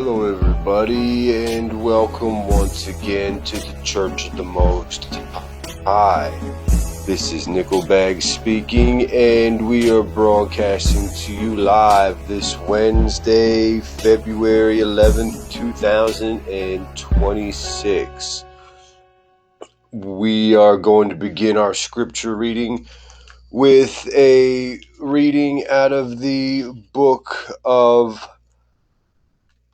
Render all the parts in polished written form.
Hello everybody, and welcome once again to the Church of the Most High. This is Nickelbag speaking, and we are broadcasting to you live this Wednesday, February 11th, 2026. We are going to begin our scripture reading with a reading out of the book of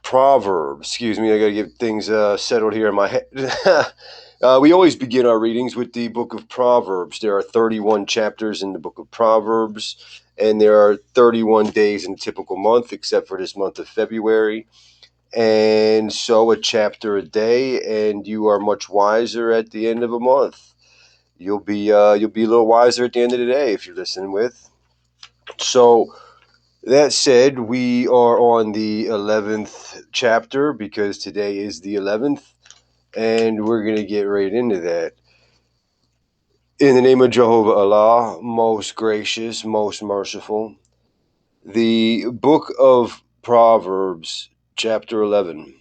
Proverbs. Excuse me, I got to get things settled here in my head. We always begin our readings with the book of Proverbs. There are 31 chapters in the book of Proverbs, and there are 31 days in a typical month, except for this month of February. And so a chapter a day, and you are much wiser at the end of a month. You'll be a little wiser at the end of the day if you're listening with. So that said, we are on the 11th chapter because today is the 11th, and we're going to get right into that. In the name of Jehovah Allah, most gracious, most merciful. The book of Proverbs, chapter 11.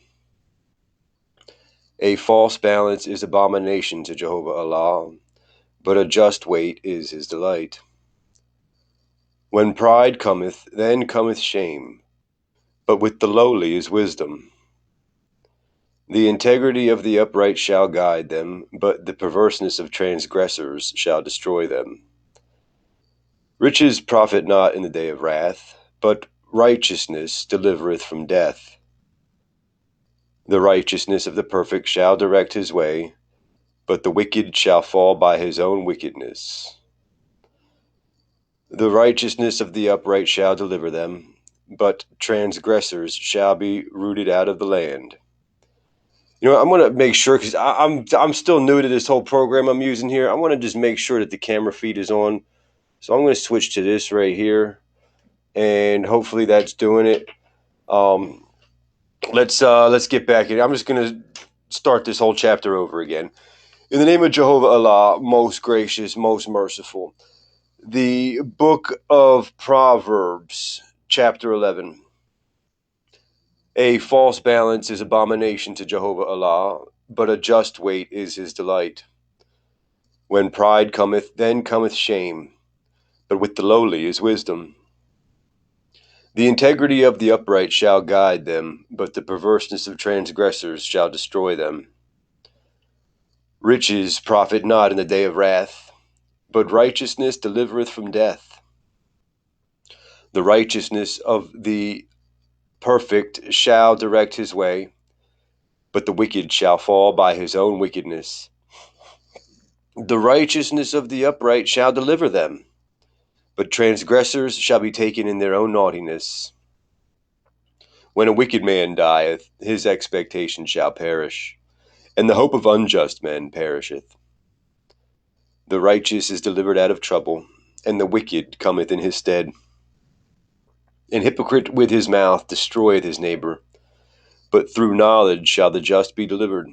A false balance is abomination to Jehovah Allah, but a just weight is his delight. When pride cometh, then cometh shame, but with the lowly is wisdom. The integrity of the upright shall guide them, but the perverseness of transgressors shall destroy them. Riches profit not in the day of wrath, but righteousness delivereth from death. The righteousness of the perfect shall direct his way, but the wicked shall fall by his own wickedness. The righteousness of the upright shall deliver them, but transgressors shall be rooted out of the land. You know, I'm going to make sure, because I'm still new to this whole program I'm using here. I want to just make sure that the camera feed is on. So I'm going to switch to this right here, and hopefully that's doing it. Let's get back in. I'm just going to start this whole chapter over again. In the name of Jehovah Allah, most gracious, most merciful. The book of Proverbs, chapter 11. A false balance is abomination to Jehovah Allah, but a just weight is his delight. When pride cometh, then cometh shame, but with the lowly is wisdom. The integrity of the upright shall guide them, but the perverseness of transgressors shall destroy them. Riches profit not in the day of wrath, but righteousness delivereth from death. The righteousness of the perfect shall direct his way, but the wicked shall fall by his own wickedness. The righteousness of the upright shall deliver them, but transgressors shall be taken in their own naughtiness. When a wicked man dieth, his expectation shall perish, and the hope of unjust men perisheth. The righteous is delivered out of trouble, and the wicked cometh in his stead. An hypocrite with his mouth destroyeth his neighbor, but through knowledge shall the just be delivered.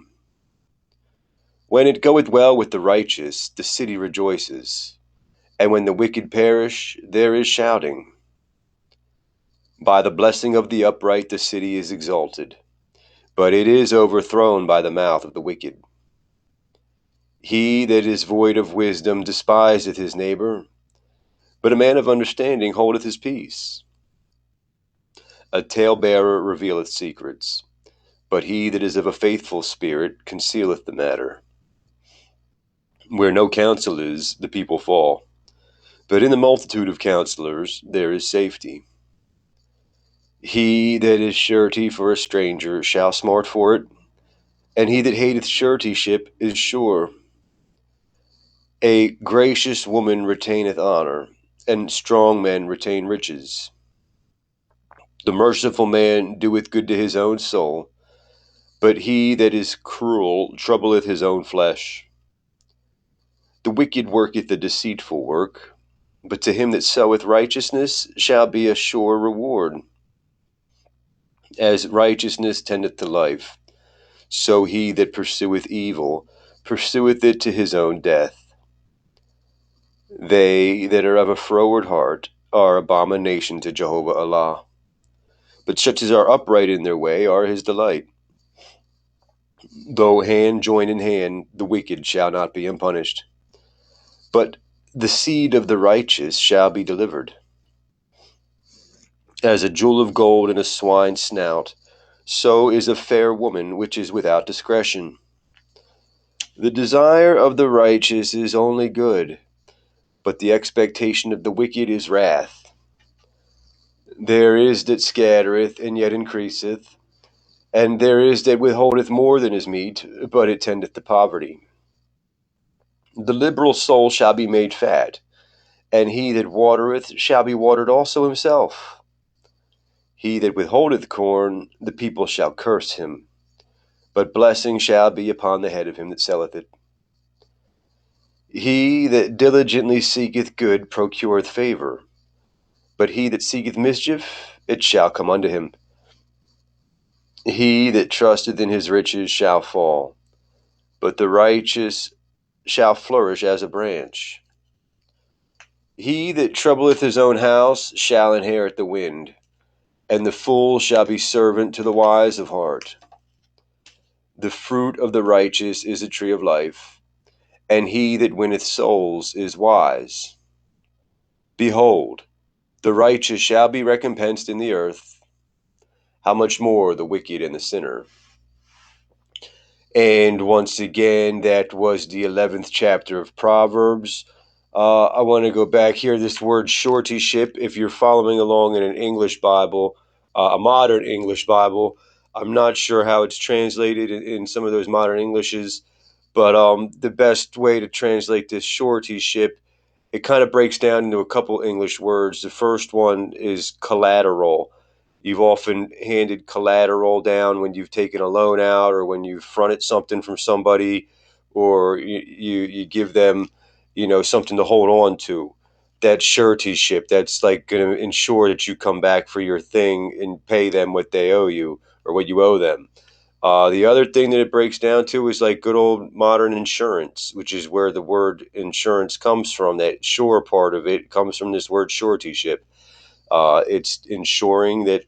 When it goeth well with the righteous, the city rejoices, and when the wicked perish, there is shouting. By the blessing of the upright the city is exalted, but it is overthrown by the mouth of the wicked. He that is void of wisdom despiseth his neighbor, but a man of understanding holdeth his peace. A talebearer revealeth secrets, but he that is of a faithful spirit concealeth the matter. Where no counsel is, the people fall, but in the multitude of counselors there is safety. He that is surety for a stranger shall smart for it, and he that hateth suretyship is sure. A gracious woman retaineth honor, and strong men retain riches. The merciful man doeth good to his own soul, but he that is cruel troubleth his own flesh. The wicked worketh a deceitful work, but to him that soweth righteousness shall be a sure reward. As righteousness tendeth to life, so he that pursueth evil pursueth it to his own death. They that are of a froward heart are abomination to Jehovah Allah, but such as are upright in their way are his delight. Though hand join in hand, the wicked shall not be unpunished, but the seed of the righteous shall be delivered. As a jewel of gold in a swine's snout, so is a fair woman which is without discretion. The desire of the righteous is only good, but the expectation of the wicked is wrath. There is that scattereth, and yet increaseth, and there is that withholdeth more than is meet, but it tendeth to poverty. The liberal soul shall be made fat, and he that watereth shall be watered also himself. He that withholdeth corn, the people shall curse him, but blessing shall be upon the head of him that selleth it. He that diligently seeketh good procureth favor, but he that seeketh mischief, it shall come unto him. He that trusteth in his riches shall fall, but the righteous shall flourish as a branch. He that troubleth his own house shall inherit the wind, and the fool shall be servant to the wise of heart. The fruit of the righteous is a tree of life, and he that winneth souls is wise. Behold, the righteous shall be recompensed in the earth. How much more the wicked and the sinner? And once again, that was the 11th chapter of Proverbs. I want to go back here. This word shorty ship, if you're following along in an English Bible, a modern English Bible, I'm not sure how it's translated in some of those modern Englishes, but the best way to translate this shorty ship, it kind of breaks down into a couple English words. The first one is collateral. You've often handed collateral down when you've taken a loan out, or when you've fronted something from somebody, or you give them, something to hold on to. That suretyship, that's like going to ensure that you come back for your thing and pay them what they owe you, or what you owe them. The other thing that it breaks down to is like good old modern insurance, which is where the word insurance comes from. That shore part of it comes from this word suretyship. It's ensuring that,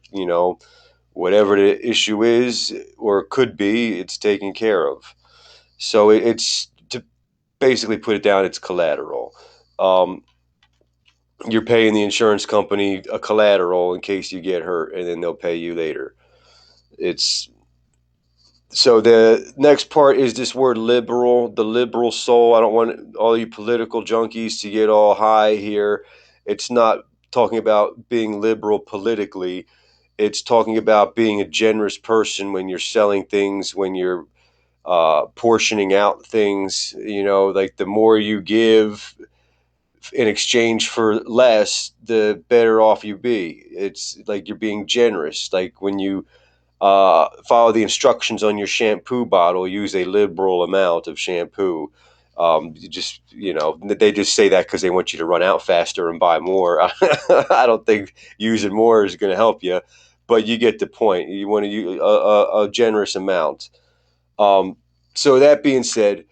whatever the issue is or could be, it's taken care of. So it's, to basically put it down, it's collateral. You're paying the insurance company a collateral in case you get hurt, and then they'll pay you later. So the next part is this word liberal, the liberal soul. I don't want all you political junkies to get all high here. It's not talking about being liberal politically. It's talking about being a generous person when you're selling things, when you're portioning out things. Like the more you give in exchange for less, the better off you be. It's like you're being generous. Like when you follow the instructions on your shampoo bottle, use a liberal amount of shampoo. They just say that because they want you to run out faster and buy more. I don't think using more is going to help you, but you get the point. You want to use a generous amount. So that being said,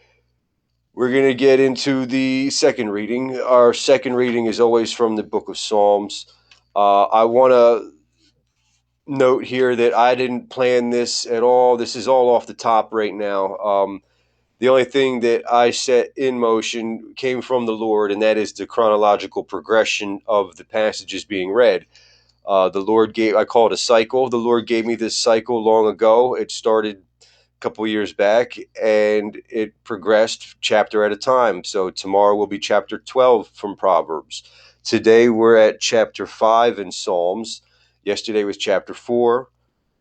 we're going to get into the second reading. Our second reading is always from the book of Psalms. I want to note here that I didn't plan this at all. This is all off the top right now. The only thing that I set in motion came from the Lord, and that is the chronological progression of the passages being read. I call it a cycle. The Lord gave me this cycle long ago. It started a couple years back, and it progressed chapter at a time. So tomorrow will be chapter 12 from Proverbs. Today we're at chapter 5 in Psalms. Yesterday was chapter 4.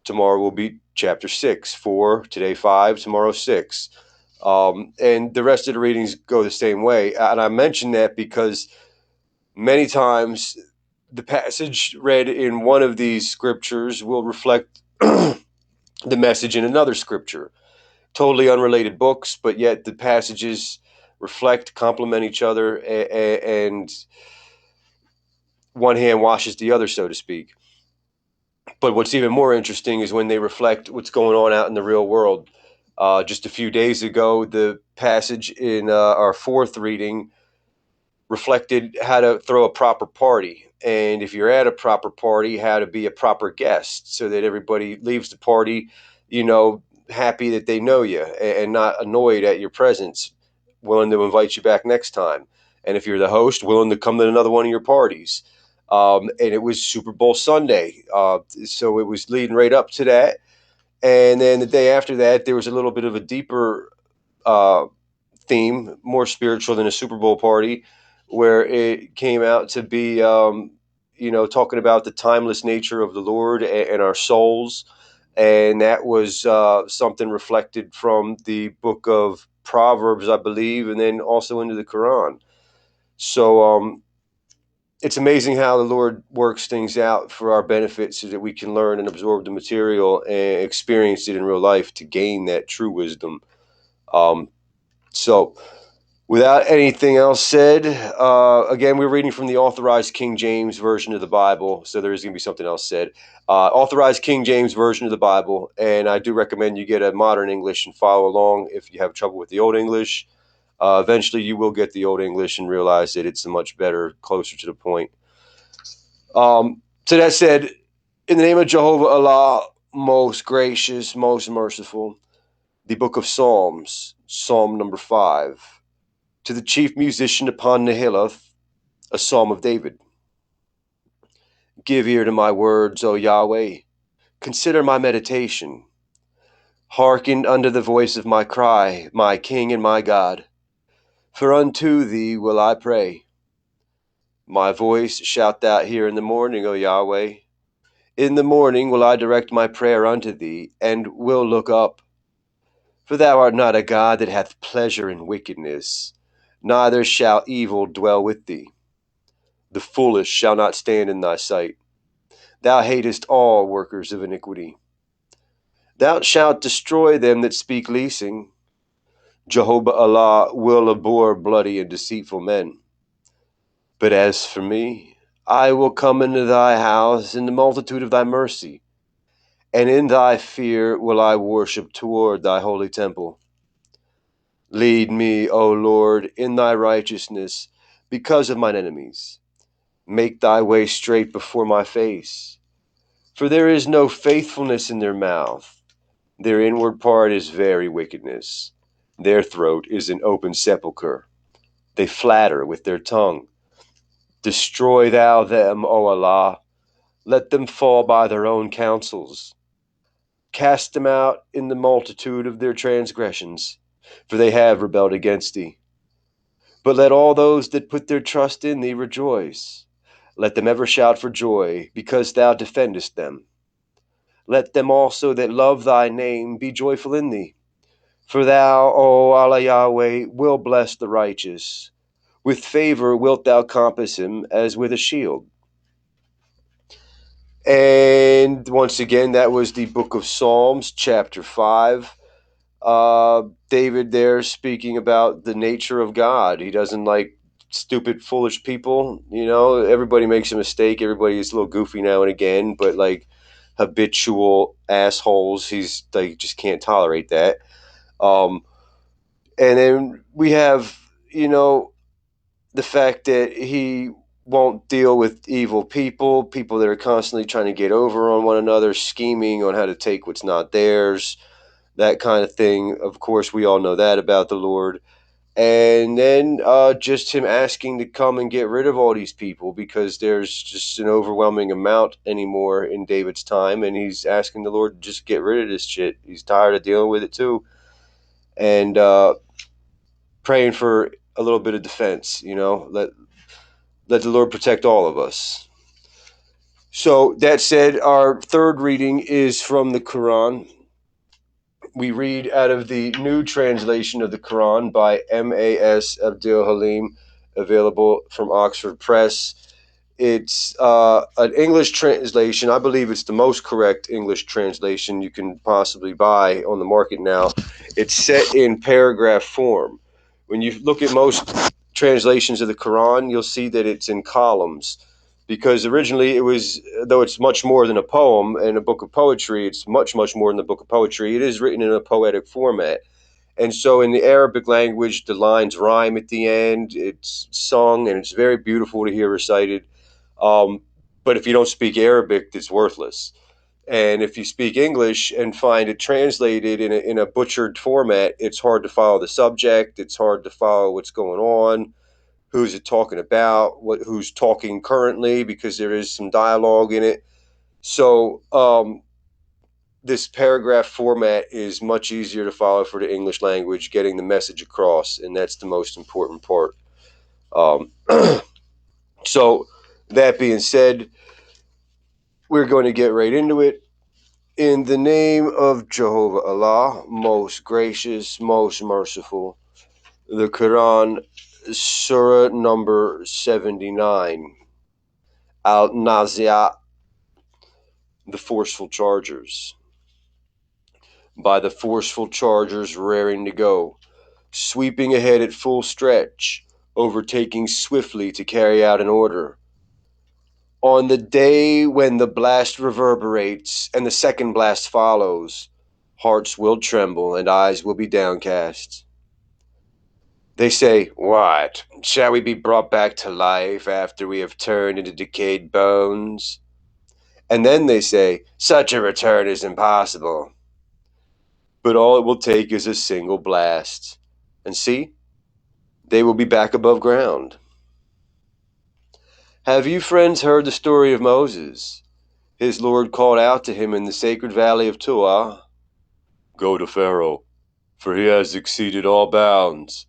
Tomorrow will be chapter 6. 4, today 5, tomorrow 6. And the rest of the readings go the same way. And I mention that because many times the passage read in one of these scriptures will reflect the message in another scripture. Totally unrelated books, but yet the passages complement each other, and one hand washes the other, so to speak. But what's even more interesting is when they reflect what's going on out in the real world. Just a few days ago, the passage in our fourth reading reflected how to throw a proper party. And if you're at a proper party, how to be a proper guest so that everybody leaves the party, happy that they know you and not annoyed at your presence, willing to invite you back next time. And if you're the host, willing to come to another one of your parties. And it was Super Bowl Sunday. So it was leading right up to that. And then the day after that, there was a little bit of a deeper uh, theme, more spiritual than a Super Bowl party, where it came out to be, talking about the timeless nature of the Lord and our souls. And that was something reflected from the book of Proverbs, I believe, and then also into the Quran. So it's amazing how the Lord works things out for our benefit so that we can learn and absorb the material and experience it in real life to gain that true wisdom. So without anything else said, again, we're reading from the Authorized King James Version of the Bible, so there is going to be something else said. Authorized King James Version of the Bible, and I do recommend you get a modern English and follow along if you have trouble with the Old English. Eventually, you will get the Old English and realize that it's much better, closer to the point. So that said, in the name of Jehovah Allah, most gracious, most merciful, the book of Psalms, Psalm number 5. To the chief musician upon Nehiloth, a psalm of David. Give ear to my words, O Yahweh. Consider my meditation. Hearken unto the voice of my cry, my King and my God. For unto thee will I pray. My voice shalt thou hear in the morning, O Yahweh. In the morning will I direct my prayer unto thee, and will look up. For thou art not a God that hath pleasure in wickedness, neither shall evil dwell with thee. The foolish shall not stand in thy sight. Thou hatest all workers of iniquity. Thou shalt destroy them that speak leasing. Jehovah Allah will abhor bloody and deceitful men. But as for me, I will come into thy house in the multitude of thy mercy, and in thy fear will I worship toward thy holy temple. Lead me, O Lord, in thy righteousness, because of mine enemies. Make thy way straight before my face. For there is no faithfulness in their mouth. Their inward part is very wickedness. Their throat is an open sepulchre. They flatter with their tongue. Destroy thou them, O Allah. Let them fall by their own counsels. Cast them out in the multitude of their transgressions, for they have rebelled against thee. But let all those that put their trust in thee rejoice. Let them ever shout for joy, because thou defendest them. Let them also that love thy name be joyful in thee. For thou, O Allah Yahweh, will bless the righteous. With favor wilt thou compass him as with a shield. And once again, that was the book of Psalms, chapter 5. David there speaking about the nature of God. He doesn't like stupid, foolish people. Everybody makes a mistake. Everybody's a little goofy now and again, but like habitual assholes, he's like just can't tolerate that. And then we have, the fact that he won't deal with evil people that are constantly trying to get over on one another, scheming on how to take what's not theirs, that kind of thing. Of course, we all know that about the Lord. And then just him asking to come and get rid of all these people because there's just an overwhelming amount anymore in David's time, and he's asking the Lord to just get rid of this shit. He's tired of dealing with it too. And praying for a little bit of defense, let the Lord protect all of us. So that said, our third reading is from the Quran. We read out of the new translation of the Quran by M.A.S. Abdul Halim, available from Oxford Press. It's an English translation. I believe it's the most correct English translation you can possibly buy on the market now. It's set in paragraph form. When you look at most translations of the Quran, you'll see that it's in columns. Because originally it was, though it's much more than a poem and a book of poetry, it's much, much more than a book of poetry. It is written in a poetic format. And so in the Arabic language, the lines rhyme at the end. It's sung, and it's very beautiful to hear recited. But if you don't speak Arabic, it's worthless. And if you speak English and find it translated in a butchered format, it's hard to follow the subject. It's hard to follow what's going on, who's it talking about, who's talking currently, because there is some dialogue in it. So this paragraph format is much easier to follow for the English language, getting the message across, and that's the most important part. Um, so that being said, we're going to get right into it. In the name of Jehovah Allah, most gracious, most merciful, the Quran, Surah number 79, Al-Nazi'at, the forceful chargers. By the forceful chargers raring to go, sweeping ahead at full stretch, overtaking swiftly to carry out an order. On the day when the blast reverberates and the second blast follows, hearts will tremble and eyes will be downcast. They say, "What? Shall we be brought back to life after we have turned into decayed bones?" And then they say, "Such a return is impossible." But all it will take is a single blast. And see, they will be back above ground. Have you, friends, heard the story of Moses? His Lord called out to him in the sacred valley of Tuah, "Go to Pharaoh, for he has exceeded all bounds,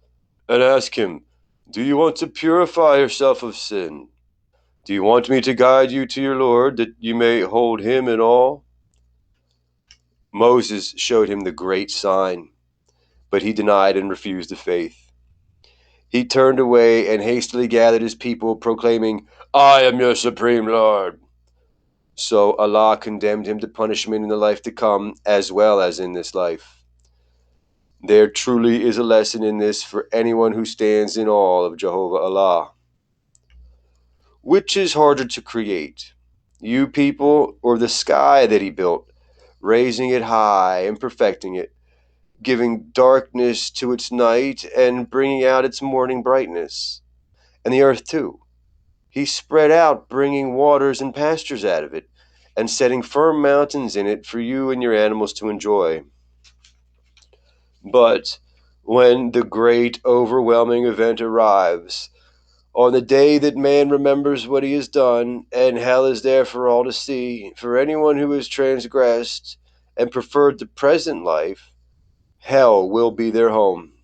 and ask him, 'Do you want to purify yourself of sin? Do you want me to guide you to your Lord, that you may hold him in awe?'" Moses showed him the great sign, but he denied and refused the faith. He turned away and hastily gathered his people, proclaiming, "I am your supreme Lord." So Allah condemned him to punishment in the life to come, as well as in this life. There truly is a lesson in this for anyone who stands in awe of Jehovah Allah. Which is harder to create, you people or the sky that he built, raising it high and perfecting it, giving darkness to its night and bringing out its morning brightness? And the earth too. He spread out, bringing waters and pastures out of it, and setting firm mountains in it for you and your animals to enjoy. But when the great overwhelming event arrives, on the day that man remembers what he has done, and hell is there for all to see, for anyone who has transgressed and preferred the present life, hell will be their home.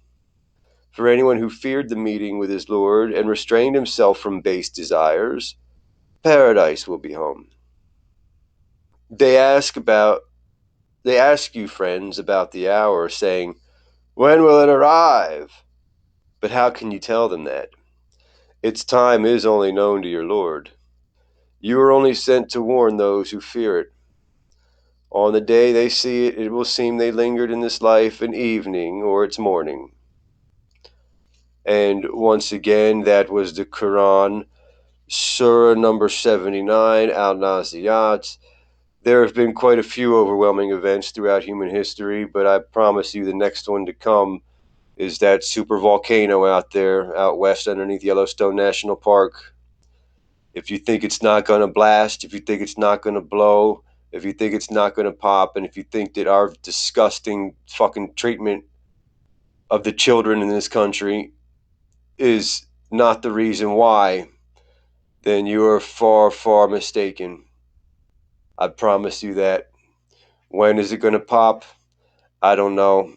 For anyone who feared the meeting with his Lord and restrained himself from base desires, paradise will be home. They ask you, friends, about the hour, saying, "When will it arrive?" But how can you tell them that? Its time is only known to your Lord. You are only sent to warn those who fear it. On the day they see it, it will seem they lingered in this life an evening or its morning. And once again, that was the Quran, Surah number 79, Al-Nazi'at. There have been quite a few overwhelming events throughout human history, but I promise you the next one to come is that super volcano out there, out west underneath Yellowstone National Park. If you think it's not going to blast, if you think it's not going to blow, if you think it's not going to pop, and if you think that our disgusting fucking treatment of the children in this country is not the reason why, then you are far, far mistaken. I promise you that. When is it going to pop? I don't know.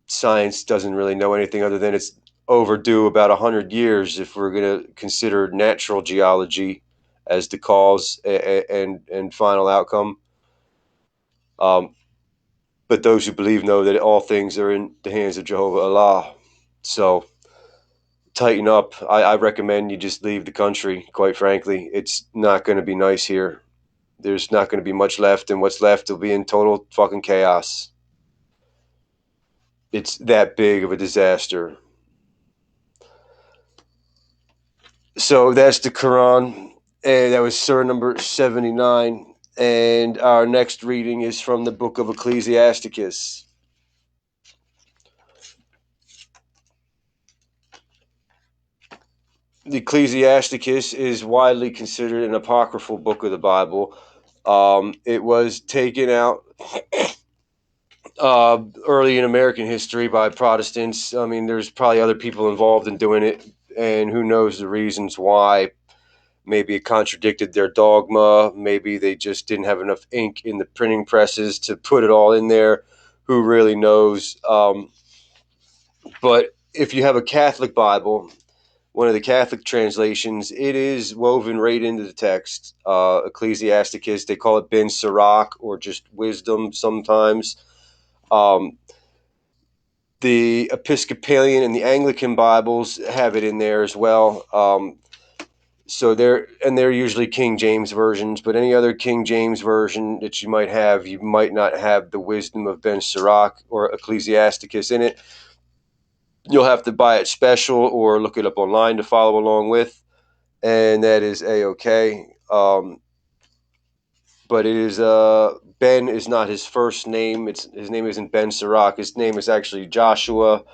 Science doesn't really know anything other than it's overdue about 100 years if we're going to consider natural geology as the cause and final outcome. But those who believe know that all things are in the hands of Jehovah Allah. So tighten up. I recommend you just leave the country, quite frankly. It's not going to be nice here. There's not going to be much left, and what's left will be in total fucking chaos. It's that big of a disaster. So that's the Quran, and that was Surah number 79. And our next reading is from the book of Ecclesiasticus. the Ecclesiasticus is widely considered an apocryphal book of the Bible. It was taken out early in American history by Protestants. I mean, there's probably other people involved in doing it, and who knows the reasons why. Maybe it contradicted their dogma. Maybe they just didn't have enough ink in the printing presses to put it all in there. Who really knows? But if you have a Catholic Bible, one of the Catholic translations, it is woven right into the text. Ecclesiasticus, they call it Ben Sirach or just wisdom sometimes. The Episcopalian and the Anglican Bibles have it in there as well. So they're usually King James versions, but any other King James version that you might have, you might not have the wisdom of Ben Sirach or Ecclesiasticus in it. You'll have to buy it special or look it up online to follow along with, and that is A-okay. But it is Ben is not his first name. His name isn't Ben Sirach. His name is actually Joshua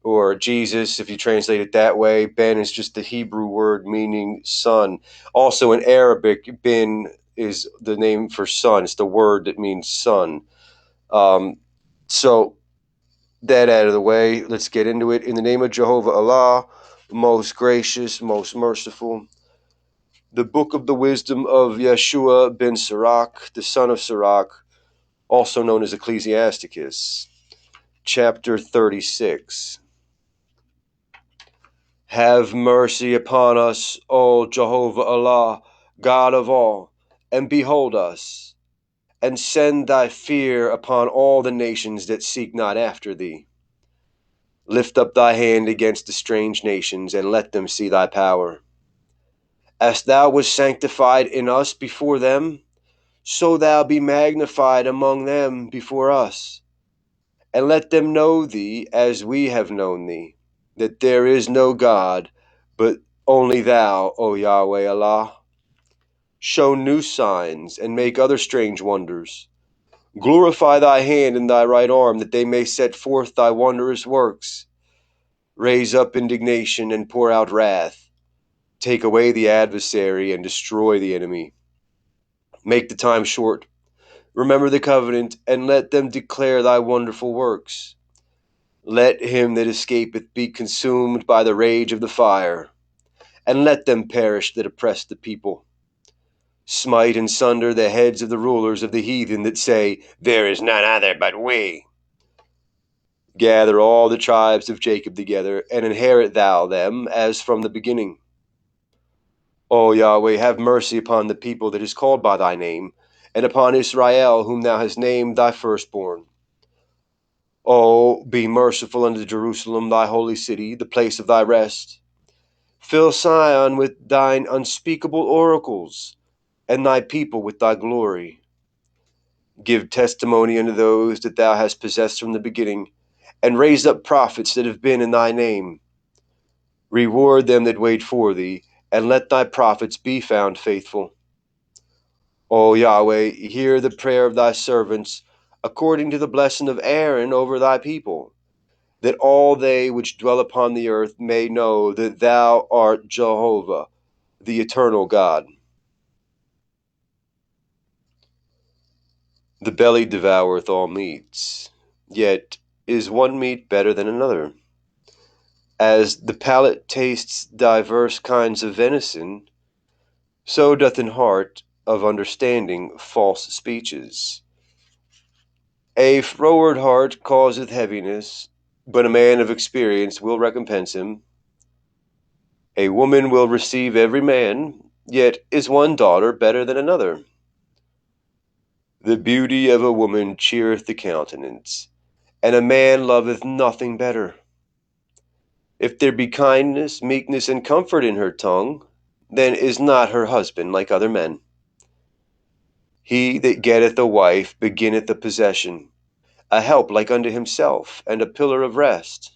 or Jesus, if you translate it that way. Ben is just the Hebrew word meaning son. Also in Arabic, bin is the name for son. It's the word that means son. So that out of the way, let's get into it. In the name of Jehovah Allah, most gracious, most merciful. The book of the wisdom of Yeshua ben Sirach, the son of Sirach, also known as Ecclesiasticus, chapter 36. Have mercy upon us, O Jehovah Allah, God of all, and behold us, and send thy fear upon all the nations that seek not after thee. Lift up thy hand against the strange nations, and let them see thy power. As thou wast sanctified in us before them, so thou be magnified among them before us. And let them know thee as we have known thee, that there is no God, but only thou, O Yahweh Allah. Show new signs, and make other strange wonders. Glorify thy hand and thy right arm, that they may set forth thy wondrous works. Raise up indignation and pour out wrath. Take away the adversary and destroy the enemy. Make the time short. Remember the covenant, and let them declare thy wonderful works. Let him that escapeth be consumed by the rage of the fire, and let them perish that oppress the people. Smite and sunder the heads of the rulers of the heathen that say, There is none other but we. Gather all the tribes of Jacob together, and inherit thou them as from the beginning. O Yahweh, have mercy upon the people that is called by thy name, and upon Israel, whom thou hast named thy firstborn. O, be merciful unto Jerusalem, thy holy city, the place of thy rest. Fill Sion with thine unspeakable oracles, and thy people with thy glory. Give testimony unto those that thou hast possessed from the beginning, and raise up prophets that have been in thy name. Reward them that wait for thee, and let thy prophets be found faithful. O Yahweh, hear the prayer of thy servants, according to the blessing of Aaron over thy people, that all they which dwell upon the earth may know that thou art Jehovah, the eternal God. The belly devoureth all meats, yet is one meat better than another. As the palate tastes divers kinds of venison, so doth an heart of understanding false speeches. A froward heart causeth heaviness, but a man of experience will recompense him. A woman will receive every man, yet is one daughter better than another. The beauty of a woman cheereth the countenance, and a man loveth nothing better. If there be kindness, meekness, and comfort in her tongue, then is not her husband like other men. He that getteth a wife beginneth a possession, a help like unto himself, and a pillar of rest.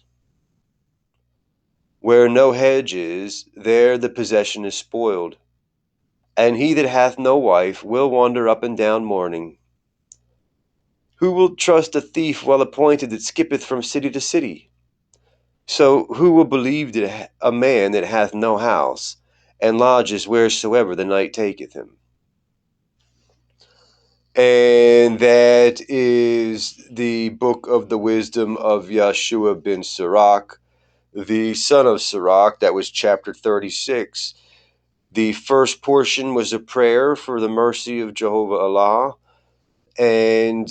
Where no hedge is, there the possession is spoiled, and he that hath no wife will wander up and down mourning. Who will trust a thief well appointed that skippeth from city to city? So who will believe that a man that hath no house, and lodges wheresoever the night taketh him? And that is the book of the wisdom of Yeshua ben Sirach, the son of Sirach. That was chapter 36. The first portion was a prayer for the mercy of Jehovah Allah, and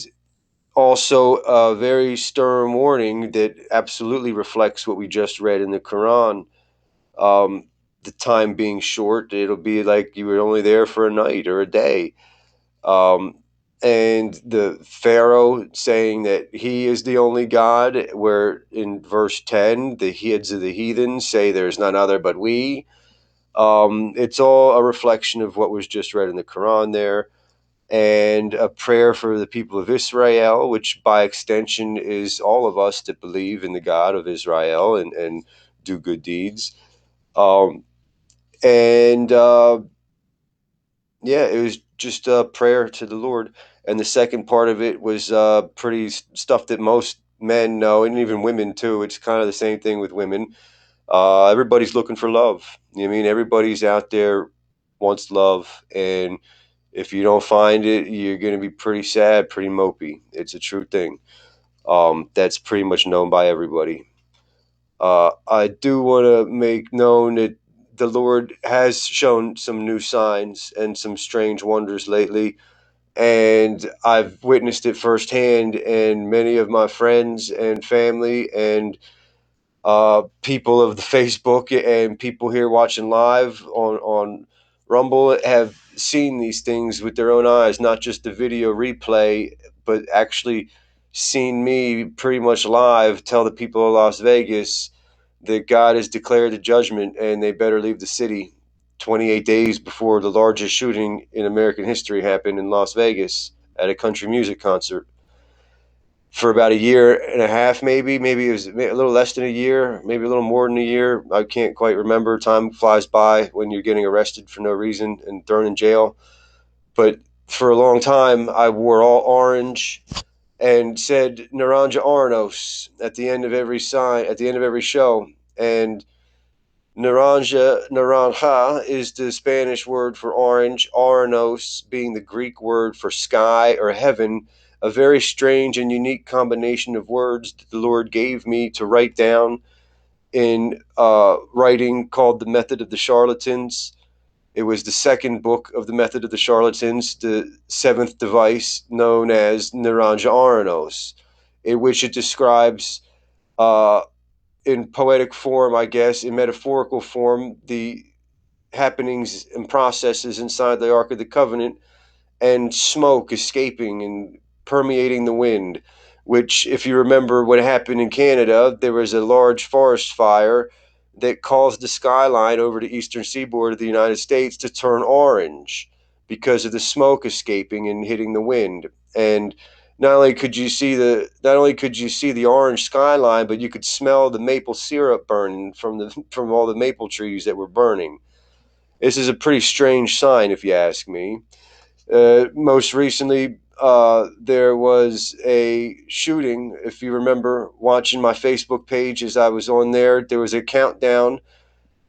also a very stern warning that absolutely reflects what we just read in the Quran. The time being short, it'll be like you were only there for a night or a day. Um, and the Pharaoh saying that he is the only God, where in verse 10, the heads of the heathen say there's none other but we. It's all a reflection of what was just read in the Quran there, and a prayer for the people of Israel, which by extension is all of us that believe in the God of Israel and do good deeds. Um, and Yeah, it was just a prayer to the Lord. And the second part of it was pretty stuff that most men know, and even women too. It's kind of the same thing with women. Everybody's looking for love. You know what I mean? Everybody's out there wants love, and if you don't find it, you're going to be pretty sad, pretty mopey. It's a true thing. That's pretty much known by everybody. I do want to make known that the Lord has shown some new signs and some strange wonders lately, and I've witnessed it firsthand. And many of my friends and family and people of the Facebook and people here watching live on Rumble have seen these things with their own eyes, not just the video replay, but actually seen me pretty much live tell the people of Las Vegas that God has declared a judgment and they better leave the city 28 days before the largest shooting in American history happened in Las Vegas at a country music concert. For about a year and a half, maybe it was a little less than a year, maybe a little more than a year. I can't quite remember. Time flies by when you're getting arrested for no reason and thrown in jail. But for a long time, I wore all orange and said Naranja Arnos at the end of every sign, at the end of every show. And naranja is the Spanish word for orange, Aranos being the Greek word for sky or heaven, a very strange and unique combination of words that the Lord gave me to write down in writing called The Method of the Charlatans. It was the second book of The Method of the Charlatans, the seventh device known as Naranja Aranos, in which it describes uh, in poetic form, I guess, in metaphorical form, the happenings and processes inside the Ark of the Covenant, and smoke escaping and permeating the wind, which, if you remember what happened in Canada, there was a large forest fire that caused the skyline over the eastern seaboard of the United States to turn orange because of the smoke escaping and hitting the wind. And not only could you see the orange skyline, but you could smell the maple syrup burning from all the maple trees that were burning. This is a pretty strange sign, if you ask me. Most recently, there was a shooting. If you remember watching my Facebook page as I was on there was a countdown,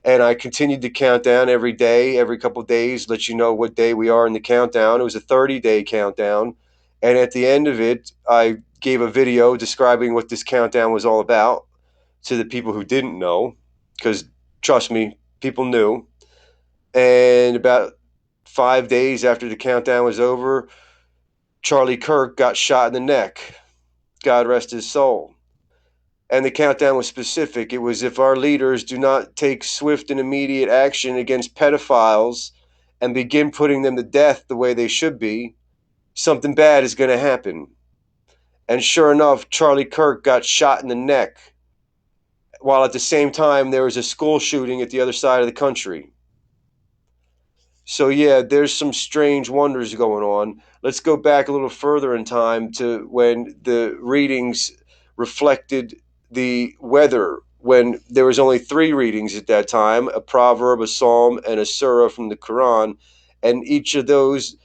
and I continued to count down every day, every couple of days, let you know what day we are in the countdown. It was a 30-day countdown, and at the end of it, I gave a video describing what this countdown was all about to the people who didn't know, because trust me, people knew. And about 5 days after the countdown was over, Charlie Kirk got shot in the neck. God rest his soul. And the countdown was specific. It was, if our leaders do not take swift and immediate action against pedophiles and begin putting them to death the way they should be, something bad is going to happen. And sure enough, Charlie Kirk got shot in the neck, while at the same time there was a school shooting at the other side of the country. So yeah, there's some strange wonders going on. Let's go back a little further in time to when the readings reflected the weather, when there was only 3 readings at that time, a proverb, a psalm, and a surah from the Quran, and each of those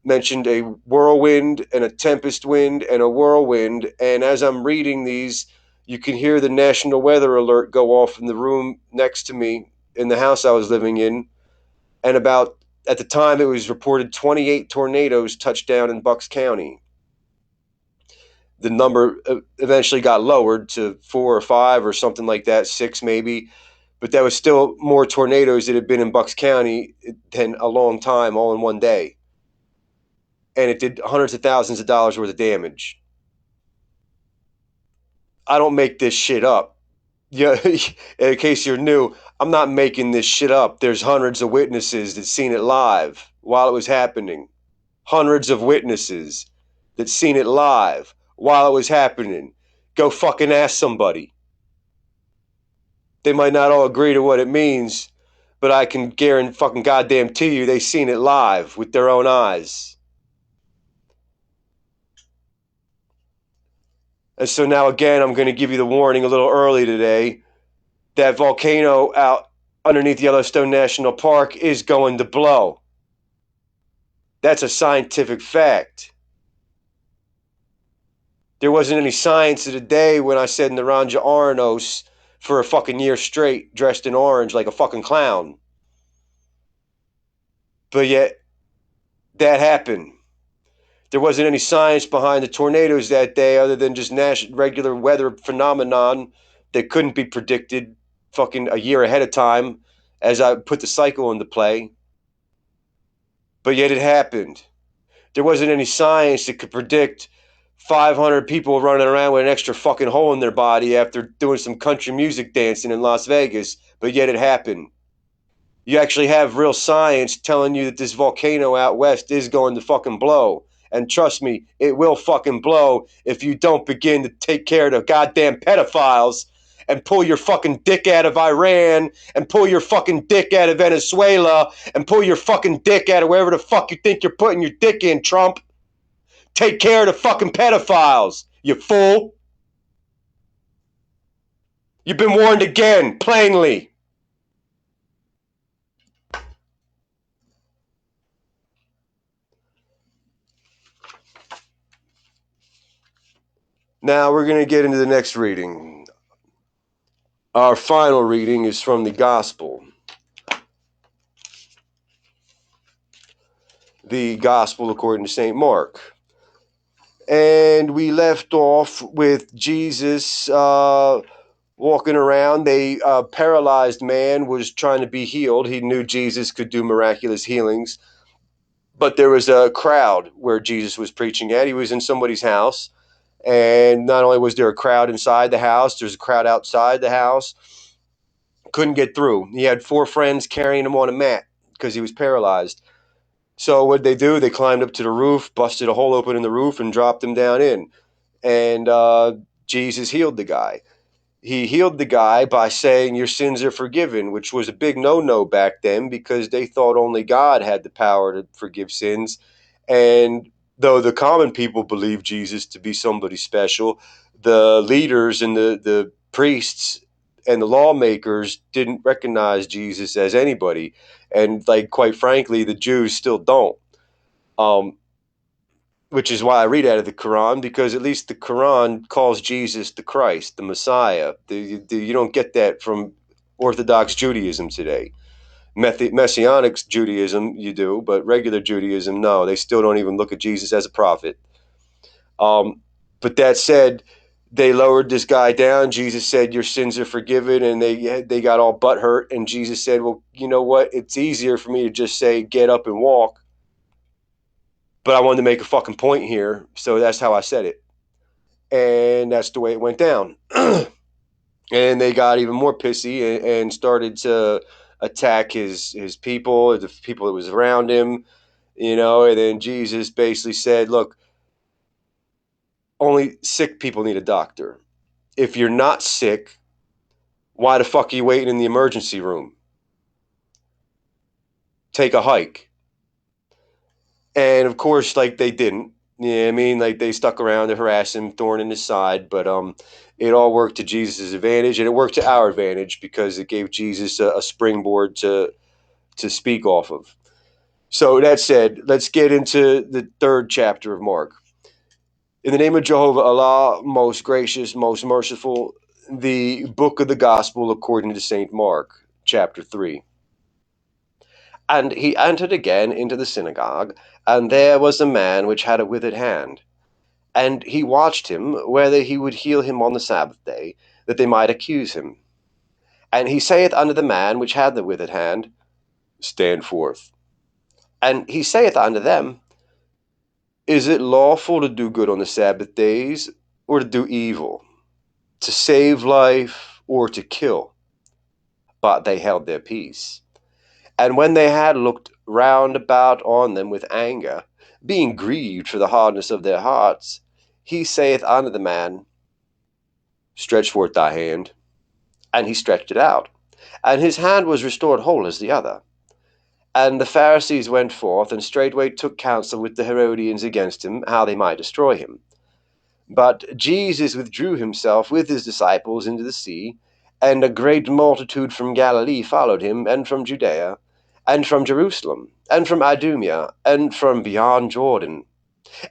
mentioned a whirlwind and a tempest wind and a whirlwind. And as I'm reading these, You can hear the national weather alert go off in the room next to me in the house I was living in. And at the time, it was reported 28 tornadoes touched down in Bucks County. The number eventually got lowered to 4 or 5 or something like that, 6 maybe. But that was still more tornadoes that had been in Bucks County than a long time, all in one day. And it did hundreds of thousands of dollars worth of damage. I don't make this shit up. Yeah, in case you're new, I'm not making this shit up. There's hundreds of witnesses that seen it live while it was happening. Hundreds of witnesses that seen it live while it was happening. Go fucking ask somebody. They might not all agree to what it means, but I can guarantee fucking goddamn to you they seen it live with their own eyes. And so now again, I'm going to give you the warning a little early today. That volcano out underneath Yellowstone National Park is going to blow. That's a scientific fact. There wasn't any science of the day when I said Naranja Aranos for a fucking year straight, dressed in orange like a fucking clown. But yet, that happened. There wasn't any science behind the tornadoes that day other than just regular weather phenomenon that couldn't be predicted fucking a year ahead of time as I put the cycle into play. But yet it happened. There wasn't any science that could predict 500 people running around with an extra fucking hole in their body after doing some country music dancing in Las Vegas, but yet it happened. You actually have real science telling you that this volcano out west is going to fucking blow. And trust me, it will fucking blow if you don't begin to take care of the goddamn pedophiles and pull your fucking dick out of Iran and pull your fucking dick out of Venezuela and pull your fucking dick out of wherever the fuck you think you're putting your dick in, Trump. Take care of the fucking pedophiles, you fool. You've been warned again, plainly. Now we're going to get into the next reading. Our final reading is from the Gospel. The Gospel according to St. Mark. And we left off with Jesus walking around. A paralyzed man was trying to be healed. He knew Jesus could do miraculous healings. But there was a crowd where Jesus was preaching at. He was in somebody's house. And not only was there a crowd inside the house, there's a crowd outside the house. Couldn't get through. He had 4 friends carrying him on a mat because he was paralyzed. So what did they do? They climbed up to the roof, busted a hole open in the roof, and dropped him down in. And Jesus healed the guy. He healed the guy by saying, "Your sins are forgiven," which was a big no-no back then because they thought only God had the power to forgive sins. And though the common people believed Jesus to be somebody special, the leaders and the priests and the lawmakers didn't recognize Jesus as anybody. And, like, quite frankly, the Jews still don't. Which is why I read out of the Quran, because at least the Quran calls Jesus the Christ, the Messiah. You don't get that from Orthodox Judaism today. Messianic Judaism, you do, but regular Judaism, no. They still don't even look at Jesus as a prophet. But that said, they lowered this guy down. Jesus said, "Your sins are forgiven," and they got all butthurt. And Jesus said, "Well, you know what? It's easier for me to just say, get up and walk. But I wanted to make a fucking point here, so that's how I said it." And that's the way it went down. And they got even more pissy and started to attack his people, the people that was around him, and then Jesus basically said, "Look, only sick people need a doctor. If you're not sick, why the fuck are you waiting in the emergency room? Take a hike." And of course, like, they didn't. Yeah, I mean, like, they stuck around to harass him, thorn in his side, but it all worked to Jesus' advantage, and it worked to our advantage because it gave Jesus a springboard to speak off of. So that said, let's get into the 3rd chapter of Mark. In the name of Jehovah Allah, most gracious, most merciful, the book of the Gospel according to St. Mark, chapter 3. And he entered again into the synagogue, and there was a man which had a withered hand. And he watched him, whether he would heal him on the Sabbath day, that they might accuse him. And he saith unto the man which had the withered hand, Stand forth. And he saith unto them, Is it lawful to do good on the Sabbath days, or to do evil, to save life, or to kill? But they held their peace. And when they had looked round about on them with anger, being grieved for the hardness of their hearts, he saith unto the man, Stretch forth thy hand. And he stretched it out, and his hand was restored whole as the other. And the Pharisees went forth, and straightway took counsel with the Herodians against him, how they might destroy him. But Jesus withdrew himself with his disciples into the sea, and a great multitude from Galilee followed him, and from Judea, and from Jerusalem, and from Idumea, and from beyond Jordan.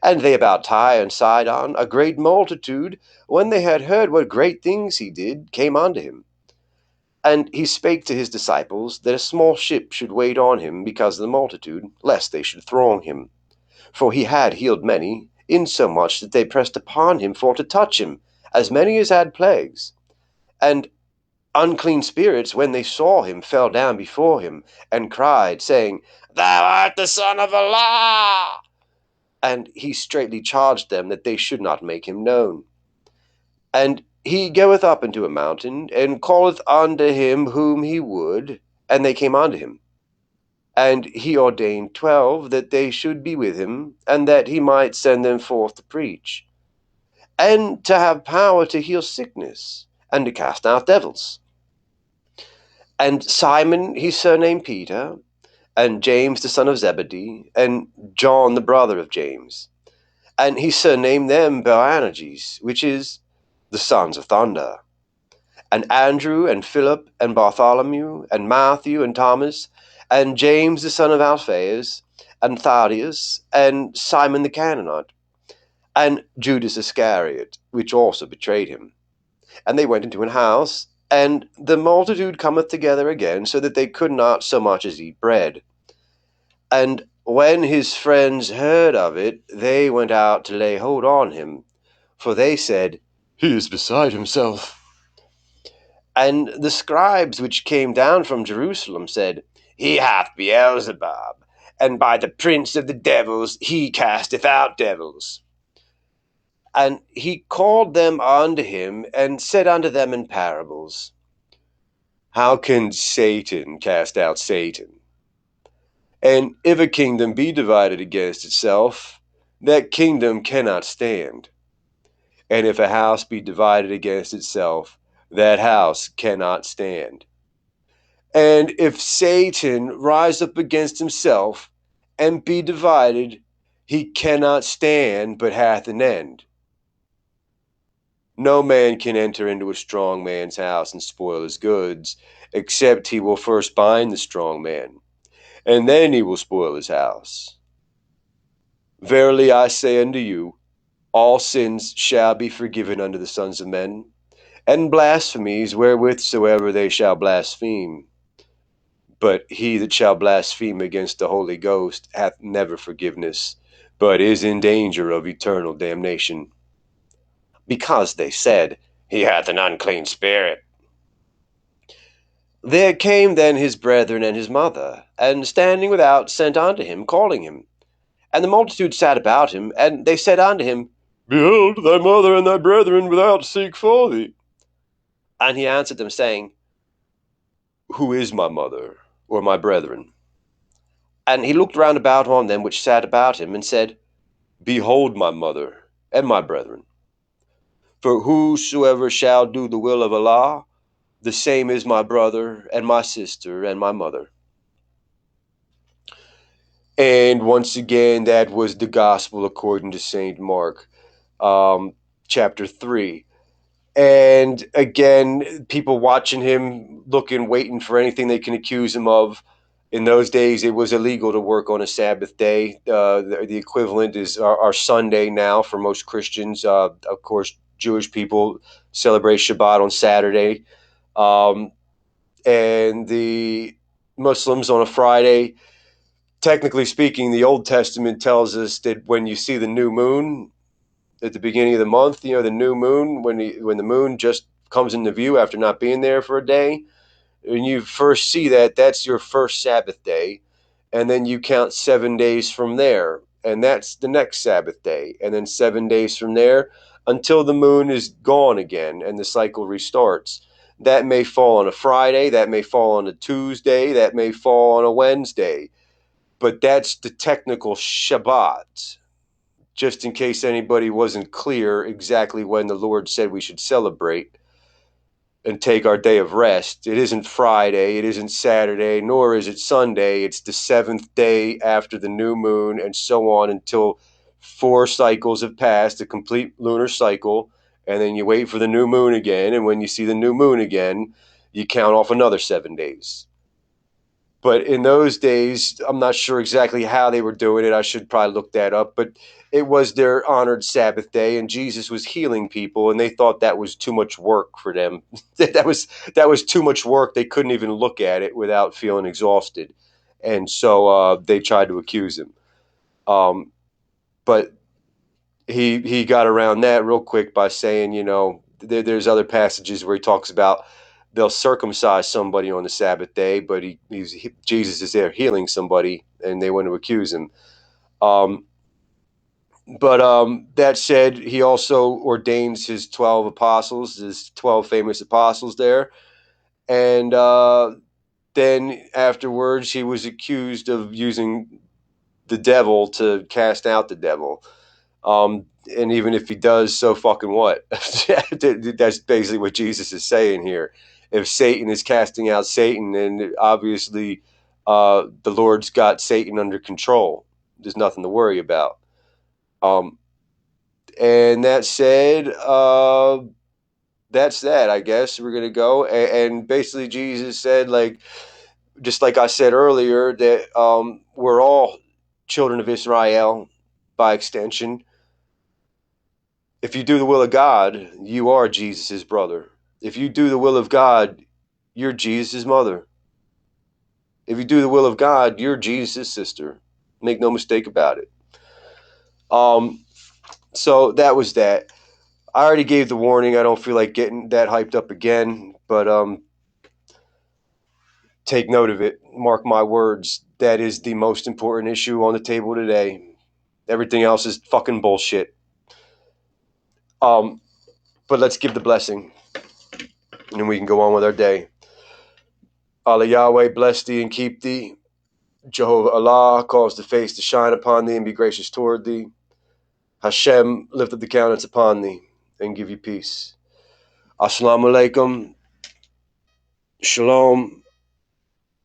And they about Tyre and Sidon, a great multitude, when they had heard what great things he did, came unto him. And he spake to his disciples that a small ship should wait on him because of the multitude, lest they should throng him. For he had healed many, insomuch that they pressed upon him for to touch him, as many as had plagues. And unclean spirits, when they saw him, fell down before him, and cried, saying, Thou art the Son of Allah! And he straitly charged them that they should not make him known. And he goeth up into a mountain, and calleth unto him whom he would, and they came unto him. And he ordained 12 that they should be with him, and that he might send them forth to preach, and to have power to heal sickness, and to cast out devils. And Simon he surnamed Peter, and James the son of Zebedee, and John the brother of James. And he surnamed them Boanerges, which is the sons of thunder. And Andrew, and Philip, and Bartholomew, and Matthew, and Thomas, and James the son of Alphaeus, and Thaddeus, and Simon the Canaanite, and Judas Iscariot, which also betrayed him. And they went into an house, and the multitude cometh together again, so that they could not so much as eat bread. And when his friends heard of it, they went out to lay hold on him, for they said, He is beside himself. And the scribes which came down from Jerusalem said, He hath Beelzebub, and by the prince of the devils he casteth out devils. And he called them unto him, and said unto them in parables, How can Satan cast out Satan? And if a kingdom be divided against itself, that kingdom cannot stand. And if a house be divided against itself, that house cannot stand. And if Satan rise up against himself, and be divided, he cannot stand, but hath an end. No man can enter into a strong man's house and spoil his goods, except he will first bind the strong man, and then he will spoil his house. Verily I say unto you, all sins shall be forgiven unto the sons of men, and blasphemies wherewith soever they shall blaspheme. But he that shall blaspheme against the Holy Ghost hath never forgiveness, but is in danger of eternal damnation. Because they said, He hath an unclean spirit. There came then his brethren and his mother, and standing without sent unto him, calling him. And the multitude sat about him, and they said unto him, Behold, thy mother and thy brethren without seek for thee. And he answered them, saying, Who is my mother, or my brethren? And he looked round about on them which sat about him, and said, Behold my mother, and my brethren. For whosoever shall do the will of Allah, the same is my brother, and my sister, and my mother. And once again, that was the Gospel according to St. Mark, chapter 3. And again, people watching him, looking, waiting for anything they can accuse him of. In those days, it was illegal to work on a Sabbath day. The equivalent is our Sunday now for most Christians. Of course, Jewish people celebrate Shabbat on Saturday, and the Muslims on a Friday. Technically speaking, the Old Testament tells us that when you see the new moon at the beginning of the month, the new moon, when the moon just comes into view after not being there for a day, when you first see that, that's your first Sabbath day. And then you count 7 days from there, and that's the next Sabbath day. And then 7 days from there until the moon is gone again and the cycle restarts. That may fall on a Friday, that may fall on a Tuesday, that may fall on a Wednesday. But that's the technical Shabbat, just in case anybody wasn't clear exactly when the Lord said we should celebrate and take our day of rest. It isn't Friday, it isn't Saturday, nor is it Sunday. It's the seventh day after the new moon, and so on until 4 cycles have passed, a complete lunar cycle, and then you wait for the new moon again, and when you see the new moon again, you count off another 7 days. But in those days, I'm not sure exactly how they were doing it. I should probably look that up. But it was their honored Sabbath day, and Jesus was healing people, and they thought that was too much work for them. that was too much work. They couldn't even look at it without feeling exhausted, and so they tried to accuse him. But he got around that real quick by saying, there's other passages where he talks about they'll circumcise somebody on the Sabbath day, but Jesus is there healing somebody, and they want to accuse him. But that said, he also ordains his 12 apostles, his 12 famous apostles there, and then afterwards he was accused of using the devil to cast out the devil. And even if he does, so fucking what? That's basically what Jesus is saying here. If Satan is casting out Satan, then obviously the Lord's got Satan under control. There's nothing to worry about. And that said, that's that, I guess. We're going to go. And basically Jesus said, just like I said earlier, that we're all children of Israel by extension. If you do the will of God, you are Jesus' brother. If you do the will of God, you're Jesus' mother. If you do the will of God, you're Jesus' sister. Make no mistake about it. So that was that. I already gave the warning. I don't feel like getting that hyped up again, but take note of it. Mark my words. That is the most important issue on the table today. Everything else is fucking bullshit. But let's give the blessing, and then we can go on with our day. Allah Yahweh bless thee and keep thee. Jehovah Allah cause the face to shine upon thee and be gracious toward thee. Hashem lift up the countenance upon thee and give you peace. Assalamu alaikum. Shalom.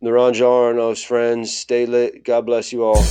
Naranjan, those friends. Stay lit. God bless you all.